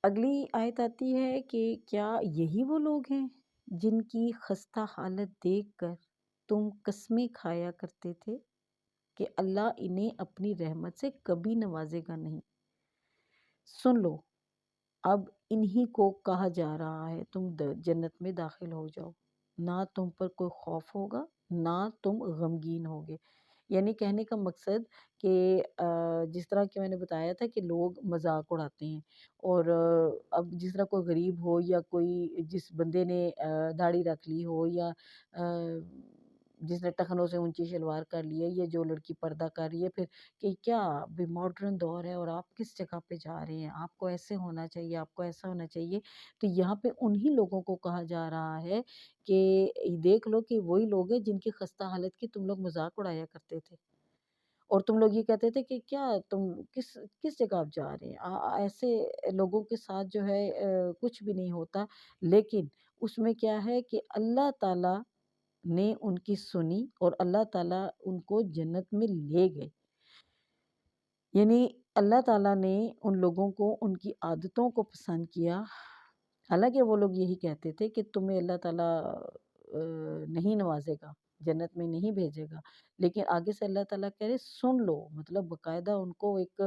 اگلی آیت آتی ہے کہ کیا یہی وہ لوگ ہیں جن کی خستہ حالت دیکھ کر تم قسمیں کھایا کرتے تھے کہ اللہ انہیں اپنی رحمت سے کبھی نوازے گا نہیں۔ سن لو، اب انہی کو کہا جا رہا ہے تم جنت میں داخل ہو جاؤ، نہ تم پر کوئی خوف ہوگا، نہ تم غمگین ہوگے۔ یعنی کہنے کا مقصد کہ جس طرح کہ میں نے بتایا تھا کہ لوگ مذاق اڑاتے ہیں، اور اب جس طرح کوئی غریب ہو یا کوئی جس بندے نے داڑھی رکھ لی ہو، یا جس نے ٹخنوں سے اونچی شلوار کر لی ہے، یا جو لڑکی پردہ کر رہی ہے، پھر کہ کیا بھی ماڈرن دور ہے اور آپ کس جگہ پہ جا رہے ہیں، آپ کو ایسے ہونا چاہیے، آپ کو ایسا ہونا چاہیے۔ تو یہاں پہ انہی لوگوں کو کہا جا رہا ہے کہ دیکھ لو کہ وہی لوگ ہیں جن کی خستہ حالت کی تم لوگ مذاق اڑایا کرتے تھے، اور تم لوگ یہ کہتے تھے کہ کیا تم کس جگہ آپ جا رہے ہیں، ایسے لوگوں کے ساتھ جو ہے کچھ بھی نہیں ہوتا۔ لیکن اس میں کیا ہے کہ اللہ تعالیٰ نے ان کی سنی اور اللہ تعالیٰ ان کو جنت میں لے گئے۔ یعنی اللہ تعالیٰ نے ان لوگوں کو ان کی عادتوں کو پسند کیا، حالانکہ وہ لوگ یہی کہتے تھے کہ تمہیں اللہ تعالیٰ نہیں نوازے گا، جنت میں نہیں بھیجے گا، لیکن آگے سے اللہ تعالیٰ کہہ رہے سن لو، مطلب باقاعدہ ان کو ایک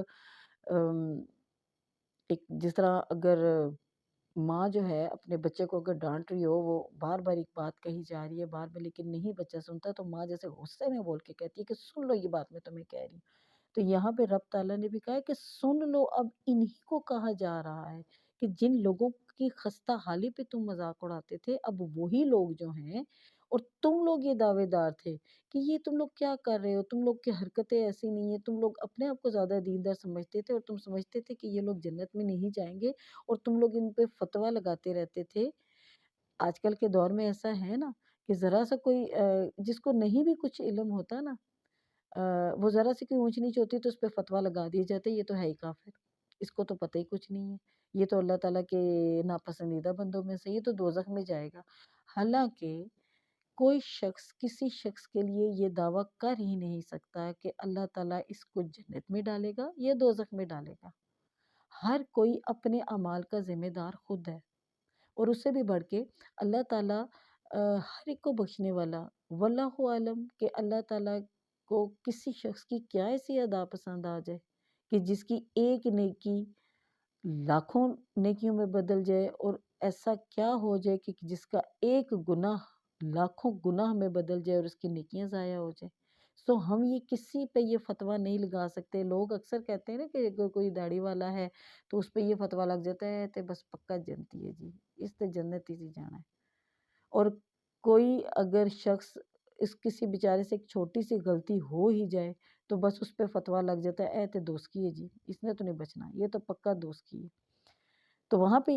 جس طرح اگر ماں جو ہے اپنے بچے کو اگر ڈانٹ رہی ہو، وہ بار بار ایک بات کہی جا رہی ہے بار بار، لیکن نہیں بچہ سنتا، تو ماں جیسے غصے میں بول کے کہتی ہے کہ سن لو یہ بات میں تمہیں کہہ رہی ہوں۔ تو یہاں پہ رب تعالیٰ نے بھی کہا ہے کہ سن لو، اب انہی کو کہا جا رہا ہے کہ جن لوگوں کی خستہ حالی پہ تم مذاق اڑاتے تھے، اب وہی لوگ جو ہیں، اور تم لوگ یہ دعوے دار تھے کہ یہ تم لوگ کیا کر رہے ہو، تم لوگ کی حرکتیں ایسی نہیں ہیں، تم لوگ اپنے آپ کو زیادہ دیندار سمجھتے تھے، اور تم سمجھتے تھے کہ یہ لوگ جنت میں نہیں جائیں گے، اور تم لوگ ان پہ فتویٰ لگاتے رہتے تھے۔ آج کل کے دور میں ایسا ہے نا کہ ذرا سا کوئی جس کو نہیں بھی کچھ علم ہوتا نا، وہ ذرا سی کوئی اونچ نیچ ہوتی ہے تو اس پہ فتویٰ لگا دیے جاتے، یہ تو ہے ہی کافر، اس کو تو پتہ ہی کچھ نہیں ہے، یہ تو اللہ تعالیٰ کے ناپسندیدہ بندوں میں سے، یہ تو دوزخ میں جائے گا۔ حالانکہ کوئی شخص کسی شخص کے لیے یہ دعویٰ کر ہی نہیں سکتا کہ اللہ تعالیٰ اس کو جنت میں ڈالے گا یا دوزخ میں ڈالے گا۔ ہر کوئی اپنے اعمال کا ذمہ دار خود ہے، اور اس سے بھی بڑھ کے اللہ تعالیٰ ہر ایک کو بخشنے والا، واللہ عالم کہ اللہ تعالیٰ کو کسی شخص کی کیا ایسی ادا پسند آ جائے کہ جس کی ایک نیکی لاکھوں نیکیوں میں بدل جائے، اور ایسا کیا ہو جائے کہ جس کا ایک گناہ لاکھوں گناہ میں بدل جائے اور اس کی نیکیاں ضائع ہو جائے۔ سو ہم یہ کسی پہ یہ فتویٰ نہیں لگا سکتے۔ لوگ اکثر کہتے ہیں نا کہ اگر کوئی داڑھی والا ہے تو اس پہ یہ فتویٰ لگ جاتا ہے تو بس پکا جنتی ہے جی، اس نے جنت ہی سے جانا ہے۔ اور کوئی اگر شخص اس کسی بیچارے سے ایک چھوٹی سی غلطی ہو ہی جائے تو بس اس پہ فتویٰ لگ جاتا ہے تے دوست کی ہے جی، اس نے تو نہیں بچنا، یہ تو پکا دوست کی ہے۔ تو وہاں پہ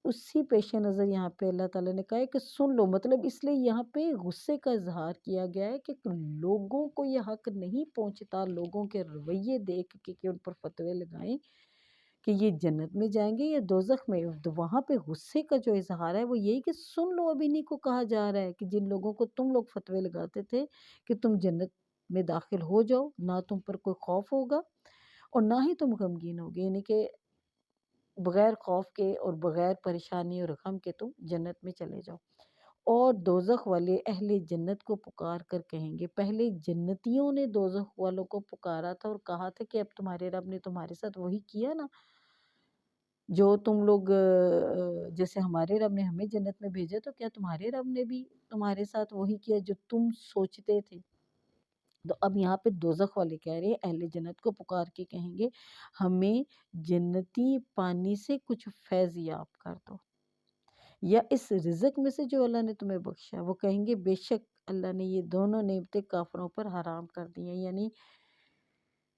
اسی پیش نظر یہاں پہ اللہ تعالیٰ نے کہا ہے کہ سن لو، مطلب اس لیے یہاں پہ غصے کا اظہار کیا گیا ہے کہ لوگوں کو یہ حق نہیں پہنچتا لوگوں کے رویے دیکھ کے کہ ان پر فتوے لگائیں کہ یہ جنت میں جائیں گے یا دوزخ میں۔ تو وہاں پہ غصے کا جو اظہار ہے وہ یہی کہ سن لو، اب انہی کو کہا جا رہا ہے کہ جن لوگوں کو تم لوگ فتوے لگاتے تھے کہ تم جنت میں داخل ہو جاؤ، نہ تم پر کوئی خوف ہوگا اور نہ ہی تم غمگین ہوگے، یعنی کہ بغیر خوف کے اور بغیر پریشانی اور غم کے تم جنت میں چلے جاؤ۔ اور دوزخ والے اہل جنت کو پکار کر کہیں گے، پہلے جنتیوں نے دوزخ والوں کو پکارا تھا اور کہا تھا کہ اب تمہارے رب نے تمہارے ساتھ وہی کیا نا جو تم لوگ، جیسے ہمارے رب نے ہمیں جنت میں بھیجا تو کیا تمہارے رب نے بھی تمہارے ساتھ وہی کیا جو تم سوچتے تھے۔ تو اب یہاں پہ دوزخ والے کہہ رہے ہیں اہل جنت کو پکار کے کہیں گے ہمیں جنتی پانی سے کچھ فیض یاب کر دو، یا اس رزق میں سے جو اللہ نے تمہیں بخشا۔ وہ کہیں گے بے شک اللہ نے یہ دونوں نعمتیں کافروں پر حرام کر دی ہیں، یعنی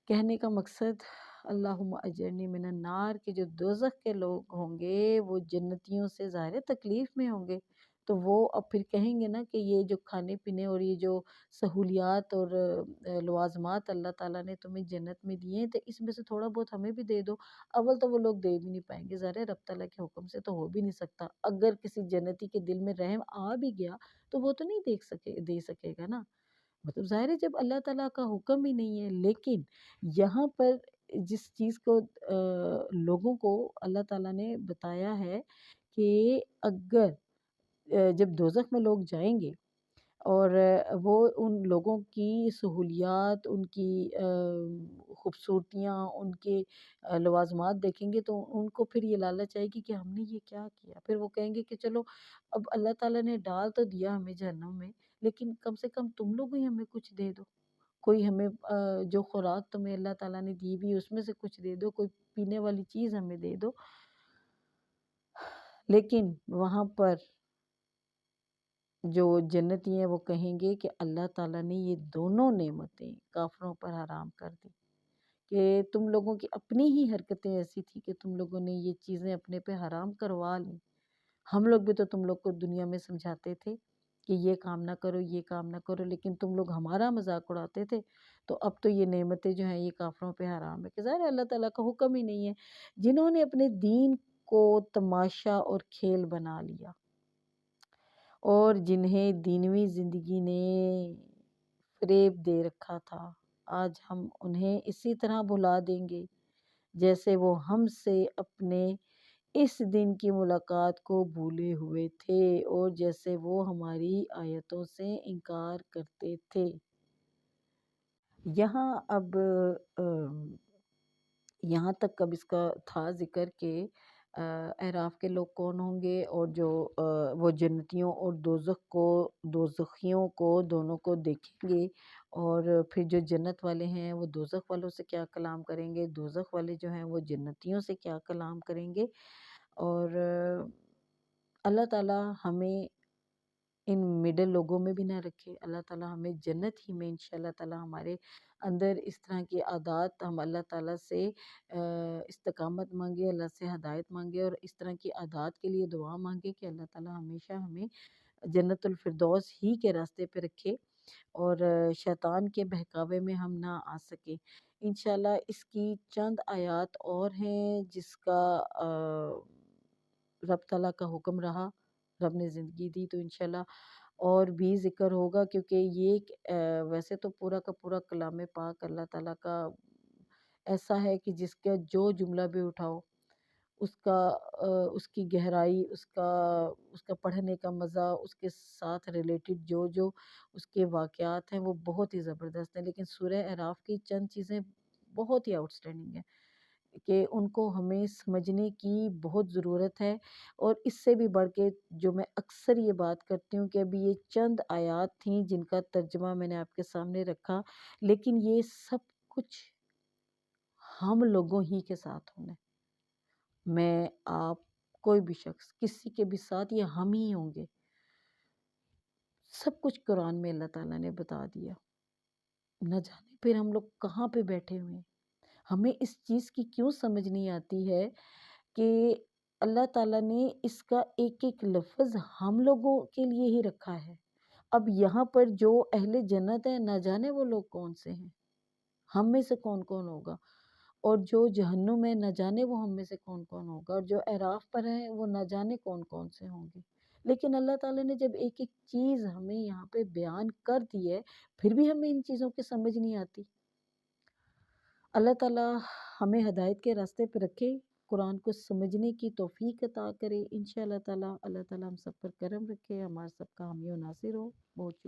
کہنے کا مقصد اللہم اجرنی من النار کہ جو دوزخ کے لوگ ہوں گے وہ جنتیوں سے ظاہر تکلیف میں ہوں گے، تو وہ اب پھر کہیں گے نا کہ یہ جو کھانے پینے اور یہ جو سہولیات اور لوازمات اللہ تعالیٰ نے تمہیں جنت میں دیے ہیں تو اس میں سے تھوڑا بہت ہمیں بھی دے دو۔ اول تو وہ لوگ دے بھی نہیں پائیں گے، ظاہر ہے رب تعالیٰ کے حکم سے تو ہو بھی نہیں سکتا، اگر کسی جنتی کے دل میں رحم آ بھی گیا تو وہ تو نہیں دے سکے گا نا، مطلب ظاہر ہے جب اللہ تعالیٰ کا حکم ہی نہیں ہے۔ لیکن یہاں پر جس چیز کو لوگوں کو اللہ تعالیٰ نے بتایا ہے کہ اگر جب دوزخ میں لوگ جائیں گے اور وہ ان لوگوں کی سہولیات، ان کی خوبصورتیاں، ان کے لوازمات دیکھیں گے تو ان کو پھر یہ لالچ آئے گی کہ ہم نے یہ کیا کیا۔ پھر وہ کہیں گے کہ چلو اب اللہ تعالیٰ نے ڈال تو دیا ہمیں جہنم میں، لیکن کم سے کم تم لوگ ہی ہمیں کچھ دے دو، کوئی ہمیں جو خوراک تمہیں اللہ تعالیٰ نے دی بھی اس میں سے کچھ دے دو، کوئی پینے والی چیز ہمیں دے دو۔ لیکن وہاں پر جو جنتی ہیں وہ کہیں گے کہ اللہ تعالیٰ نے یہ دونوں نعمتیں کافروں پر حرام کر دی، کہ تم لوگوں کی اپنی ہی حرکتیں ایسی تھی کہ تم لوگوں نے یہ چیزیں اپنے پہ حرام کروا لیں۔ ہم لوگ بھی تو تم لوگ کو دنیا میں سمجھاتے تھے کہ یہ کام نہ کرو، یہ کام نہ کرو، لیکن تم لوگ ہمارا مذاق اڑاتے تھے، تو اب تو یہ نعمتیں جو ہیں یہ کافروں پہ حرام ہے۔ کہ ظاہر ہے اللہ تعالیٰ کا حکم ہی نہیں ہے۔ جنہوں نے اپنے دین کو تماشا اور کھیل بنا لیا اور جنہیں دینوی زندگی نے فریب دے رکھا تھا، آج ہم انہیں اسی طرح بھلا دیں گے جیسے وہ ہم سے اپنے اس دن کی ملاقات کو بھولے ہوئے تھے اور جیسے وہ ہماری آیتوں سے انکار کرتے تھے۔ یہاں اب یہاں تک اب اس کا تھا ذکر کہ اعراف کے لوگ کون ہوں گے، اور جو وہ جنتیوں اور دوزخیوں کو دونوں کو دیکھیں گے، اور پھر جو جنت والے ہیں وہ دوزخ والوں سے کیا کلام کریں گے، دوزخ والے جو ہیں وہ جنتیوں سے کیا کلام کریں گے۔ اور اللہ تعالیٰ ہمیں ان مڈل لوگوں میں بھی نہ رکھے، اللہ تعالیٰ ہمیں جنت ہی میں انشاءاللہ تعالیٰ ہمارے اندر اس طرح کی عادات، ہم اللہ تعالیٰ سے استقامت مانگے، اللہ سے ہدایت مانگے، اور اس طرح کی عادات کے لیے دعا مانگے کہ اللہ تعالیٰ ہمیشہ ہمیں جنت الفردوس ہی کے راستے پہ رکھے اور شیطان کے بہکاوے میں ہم نہ آ سکیں۔ انشاءاللہ اس کی چند آیات اور ہیں جس کا رب تعالیٰ کا حکم رہا، رب نے زندگی دی تو انشاءاللہ اور بھی ذکر ہوگا، کیونکہ یہ ویسے تو پورا کا پورا کلام پاک اللہ تعالیٰ کا ایسا ہے کہ جس کا جو جملہ بھی اٹھاؤ اس کی گہرائی، اس کا پڑھنے کا مزہ، اس کے ساتھ ریلیٹڈ جو اس کے واقعات ہیں وہ بہت ہی زبردست ہیں۔ لیکن سورہ اعراف کی چند چیزیں بہت ہی آؤٹ اسٹینڈنگ ہیں کہ ان کو ہمیں سمجھنے کی بہت ضرورت ہے، اور اس سے بھی بڑھ کے جو میں اکثر یہ بات کرتی ہوں کہ ابھی یہ چند آیات تھیں جن کا ترجمہ میں نے آپ کے سامنے رکھا، لیکن یہ سب کچھ ہم لوگوں ہی کے ساتھ ہونا ہے۔ میں، آپ، کوئی بھی شخص، کسی کے بھی ساتھ یہ ہم ہی ہوں گے۔ سب کچھ قرآن میں اللہ تعالیٰ نے بتا دیا، نہ جانے پھر ہم لوگ کہاں پہ بیٹھے ہوئے ہیں۔ ہمیں اس چیز کی کیوں سمجھ نہیں آتی ہے کہ اللہ تعالیٰ نے اس کا ایک ایک لفظ ہم لوگوں کے لیے ہی رکھا ہے۔ اب یہاں پر جو اہل جنت ہیں، نہ جانے وہ لوگ کون سے ہیں، ہم میں سے کون کون ہوگا، اور جو جہنم میں نہ جانے وہ ہم میں سے کون کون ہوگا، اور جو اعراف پر ہیں وہ نہ جانے کون کون سے ہوں گے۔ لیکن اللہ تعالیٰ نے جب ایک ایک چیز ہمیں یہاں پہ بیان کر دی ہے، پھر بھی ہمیں ان چیزوں کی سمجھ نہیں آتی۔ اللہ تعالیٰ ہمیں ہدایت کے راستے پہ رکھے، قرآن کو سمجھنے کی توفیق عطا کرے انشاءاللہ تعالیٰ۔ اللہ تعالیٰ ہم سب پر کرم رکھے، ہمارا سب کا حامی و ناصر ہو۔ بہت